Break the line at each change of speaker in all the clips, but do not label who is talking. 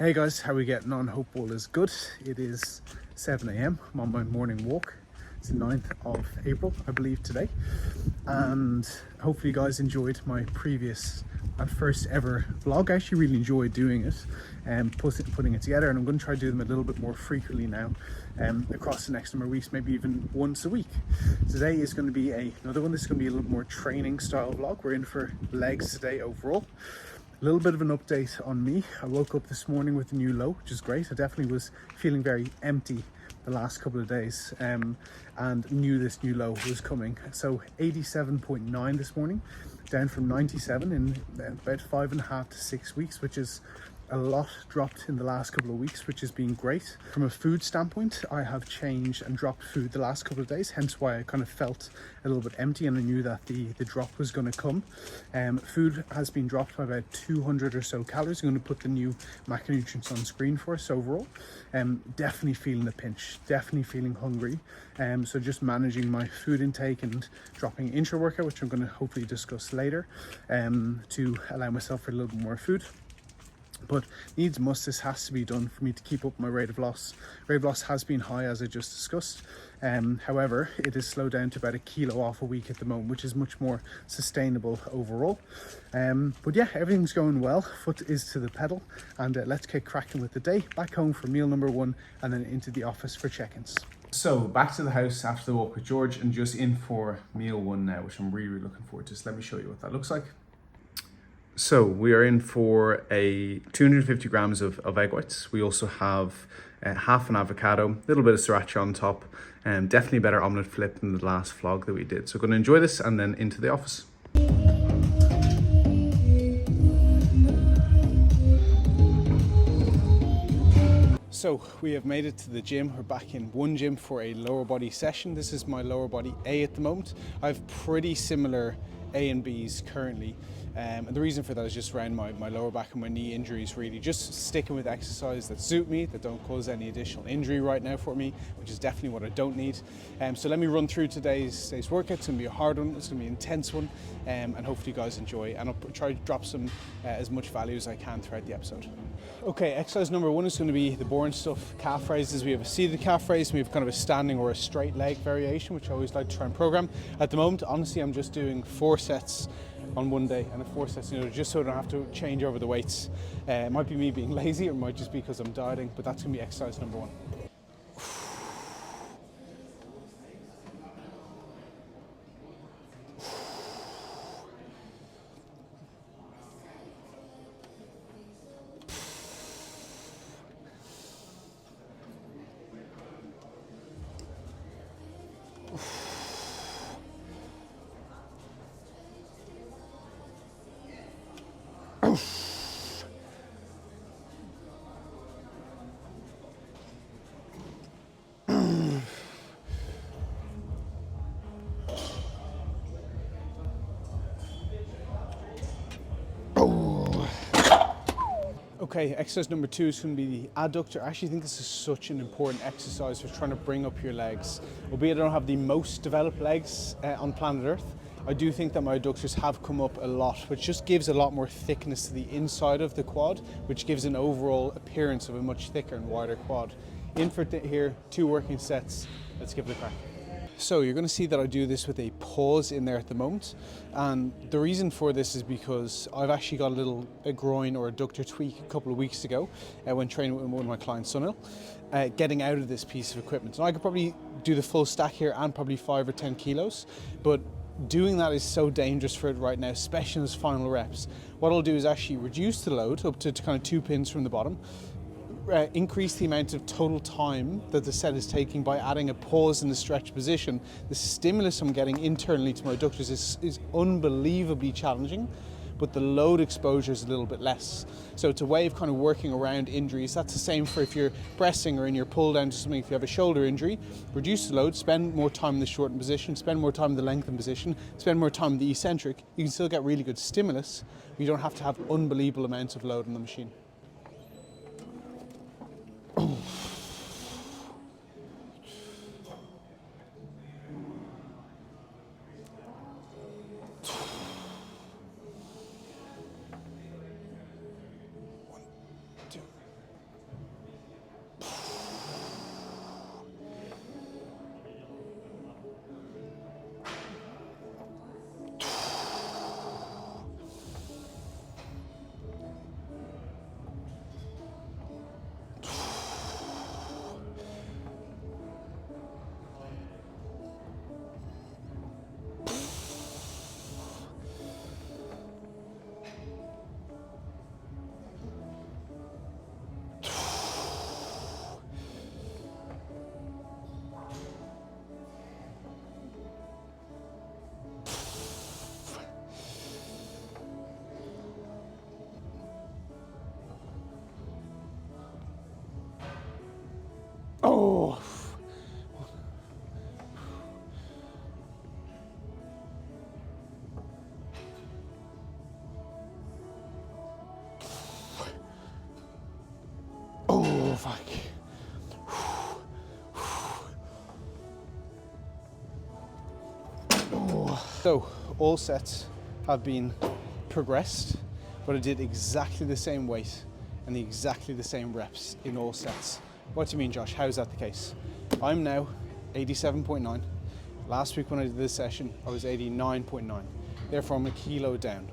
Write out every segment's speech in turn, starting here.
Hey guys, how are we getting on? Hope all is good. It is 7 a.m. I'm on my morning walk. It's the 9th of April, I believe, today. And hopefully you guys enjoyed my previous and first ever vlog. I actually really enjoyed doing it and putting it together, and I'm going to try to do them a little bit more frequently now across the next number of weeks, maybe even once a week. Today is going to be another one. This is going to be a little more training style vlog. We're in for legs today overall. A little bit of an update on me. I woke up this morning with a new low, which is great. I definitely was feeling very empty the last couple of days and knew this new low was coming. So 87.9 this morning, down from 97 in about 5.5 to 6 weeks, which is a lot dropped in the last couple of weeks, which has been great. From a food standpoint, I have changed and dropped food the last couple of days, hence why I kind of felt a little bit empty, and I knew that the drop was going to come. Food has been dropped by about 200 or so calories. I'm going to put the new macronutrients on screen for us overall. Definitely feeling the pinch, definitely feeling hungry. So just managing my food intake and dropping intra-workout, which I'm going to hopefully discuss later, to allow myself for a little bit more food. But needs must, this has to be done for me to keep up my rate of loss. Rate of loss has been high, as I just discussed. However, it is slowed down to about a kilo off a week at the moment, which is much more sustainable overall. But yeah, everything's going well. Foot is to the pedal, and let's get cracking with the day. Back home for meal number 1, and then into the office for check-ins. So back to the house after the walk with George, and just in for meal 1 now, which I'm really looking forward to. So let me show you what that looks like. So we are in for a 250 grams of egg whites. We also have half an avocado, a little bit of sriracha on top, and definitely a better omelette flip than the last vlog that we did. So going to enjoy this and then into the office. So we have made it to the gym. We're back in one gym for a lower body session. This is my lower body A at the moment. I have pretty similar A and Bs currently. And the reason for that is just around my lower back and my knee injuries, really. Just sticking with exercise that suit me, that don't cause any additional injury right now for me, which is definitely what I don't need. So let me run through today's workout. It's going to be a hard one, it's going to be an intense one, and hopefully you guys enjoy. And I'll try to drop some as much value as I can throughout the episode. Okay, exercise number 1 is going to be the boring stuff, calf raises. We have a seated calf raise, and we have kind of a standing or a straight leg variation, which I always like to try and program. At the moment, honestly, I'm just doing 4 sets on one day, and a 4 sets, just so I don't have to change over the weights. It might be me being lazy, or it might just be because I'm dieting, but that's going to be exercise number 1. Okay, exercise number 2 is going to be the adductor. I actually think this is such an important exercise for trying to bring up your legs. Albeit I don't have the most developed legs on planet Earth, I do think that my adductors have come up a lot, which just gives a lot more thickness to the inside of the quad, which gives an overall appearance of a much thicker and wider quad. In for here, 2 working sets. Let's give it a crack. So you're going to see that I do this with a pause in there at the moment, and the reason for this is because I've actually got a groin or adductor tweak a couple of weeks ago when training with one of my clients, Sunil, getting out of this piece of equipment. And I could probably do the full stack here and probably 5 or 10 kilos, but doing that is so dangerous for it right now, especially in those final reps. What I'll do is actually reduce the load up to kind of 2 pins from the bottom, increase the amount of total time that the set is taking by adding a pause in the stretch position. The stimulus I'm getting internally to my adductors is unbelievably challenging, but the load exposure is a little bit less. So it's a way of kind of working around injuries. That's the same for if you're pressing or in your pull down to something. If you have a shoulder injury, reduce the load, spend more time in the shortened position, spend more time in the lengthened position, spend more time in the eccentric. You can still get really good stimulus, but you don't have to have unbelievable amounts of load on the machine. Oh. Oh, fuck. Oh. So, all sets have been progressed, but I did exactly the same weight and exactly the same reps in all sets. What do you mean, Josh? How is that the case? I'm now 87.9. Last week when I did this session, I was 89.9. Therefore, I'm a kilo down.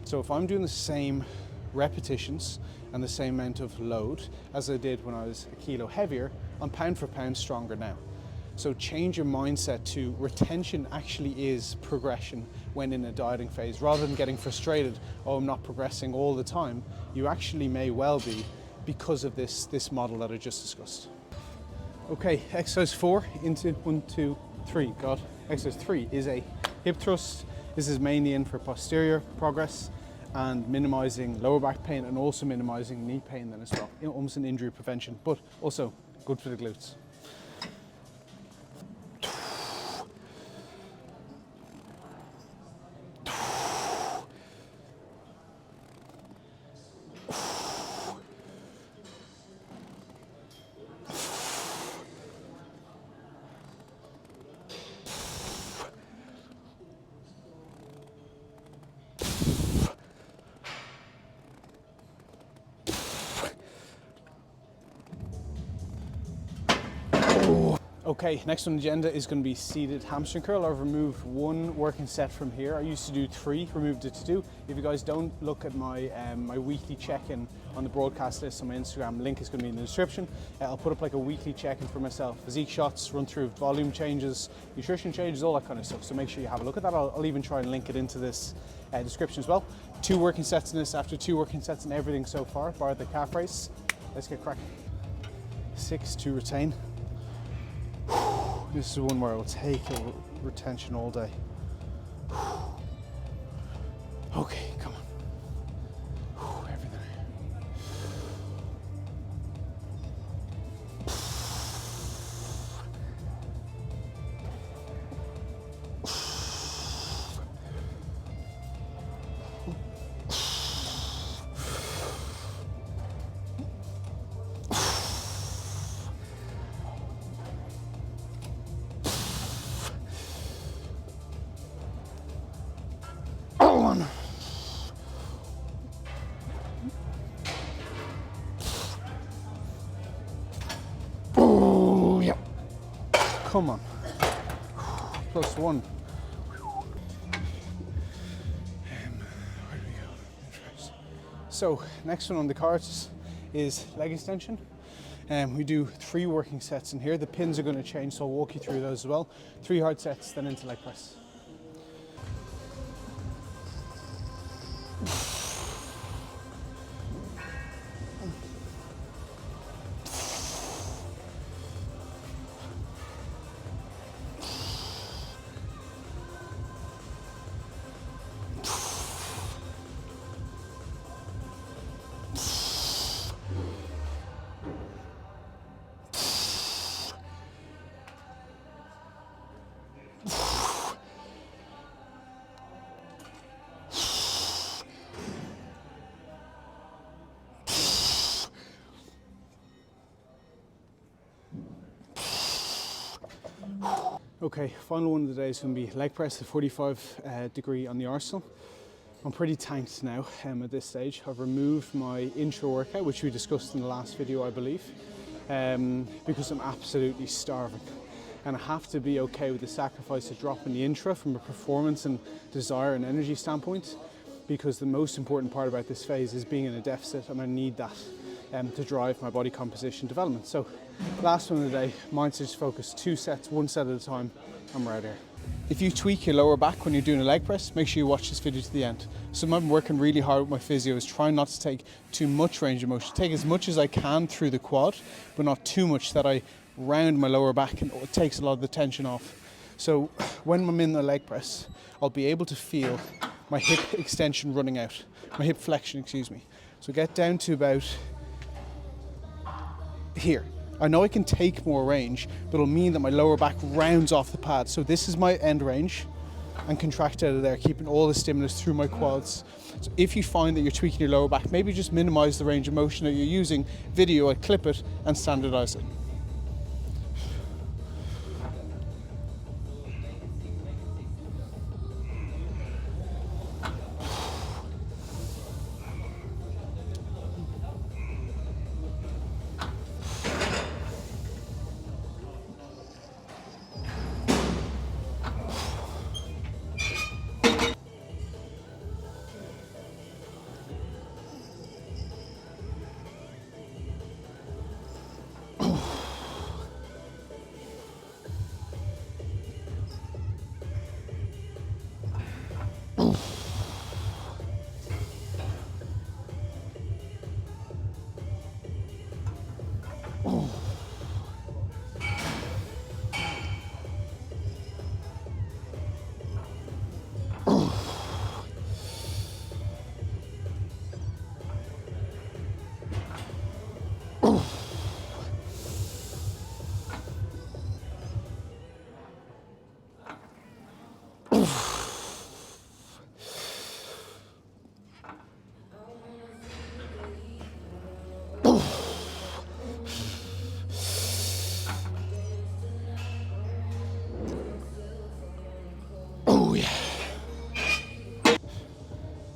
So if I'm doing the same repetitions and the same amount of load as I did when I was a kilo heavier, I'm pound for pound stronger now. So change your mindset to retention actually is progression when in a dieting phase. Rather than getting frustrated, oh, I'm not progressing all the time, you actually may well be because of this model that I just discussed. Okay, exercise 4 into 1, 2, 3. God, exercise 3 is a hip thrust. This is mainly in for posterior progress and minimizing lower back pain and also minimizing knee pain then as well. Almost an injury prevention, but also good for the glutes. Okay, next on the agenda is going to be seated hamstring curl. I've removed 1 working set from here. I used to do 3, removed it to 2. If you guys don't look at my my weekly check-in on the broadcast list on my Instagram, link is going to be in the description. I'll put up like a weekly check-in for myself. Physique shots, run through volume changes, nutrition changes, all that kind of stuff. So make sure you have a look at that. I'll even try and link it into this description as well. 2 working sets in this after 2 working sets in everything so far, bar the calf raise. Let's get cracking. 6 to retain. This is one where I will take a retention all day. Okay, come on. Everything. Oh, yeah. Come on. +1. Where do we go? So, next one on the cards is leg extension. We do 3 working sets in here. The pins are going to change, so I'll walk you through those as well. 3 hard sets, then into leg press. Okay, final one of the day is going to be leg press at 45 degree on the Arsenal. I'm pretty tanked now at this stage. I've removed my intro workout, which we discussed in the last video, I believe, because I'm absolutely starving. And I have to be okay with the sacrifice of dropping the intro from a performance and desire and energy standpoint, because the most important part about this phase is being in a deficit, and I need that to drive my body composition development. So last one of the day, mindset is focus, 2 sets, 1 set at a time, and we're out here. If you tweak your lower back when you're doing a leg press, make sure you watch this video to the end. So I'm working really hard with my physio, is trying not to take too much range of motion, take as much as I can through the quad, but not too much that I round my lower back and it takes a lot of the tension off. So when I'm in the leg press, I'll be able to feel my hip extension running out, my hip flexion, excuse me. So get down to about here, I know I can take more range, but it'll mean that my lower back rounds off the pad. So this is my end range, and contract out of there, keeping all the stimulus through my quads. So if you find that you're tweaking your lower back, maybe just minimize the range of motion that you're using. Video it, clip it, and standardize it.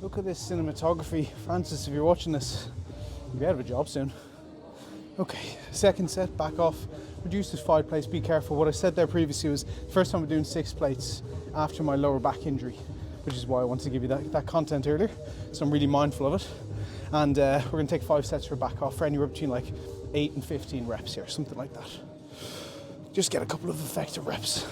Look at this cinematography. Francis, if you're watching this, you'll be out of a job soon. Okay, second set, back off. Reduce to 5 plates, be careful. What I said there previously was, first time I'm doing 6 plates after my lower back injury, which is why I wanted to give you that content earlier. So I'm really mindful of it. And we're gonna take 5 sets for back off for anywhere between like 8 and 15 reps here, something like that. Just get a couple of effective reps.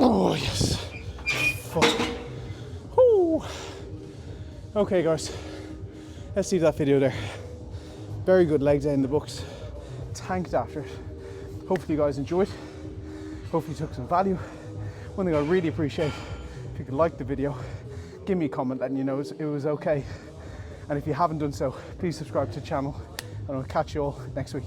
Oh yes. Fuck. Whew. Okay guys, let's leave that video there. Very good leg day in the books. Tanked after it. Hopefully you guys enjoyed. Hopefully you took some value. One thing I really appreciate, if you could like the video, give me a comment letting you know it was okay. And if you haven't done so, please subscribe to the channel and I'll catch you all next week.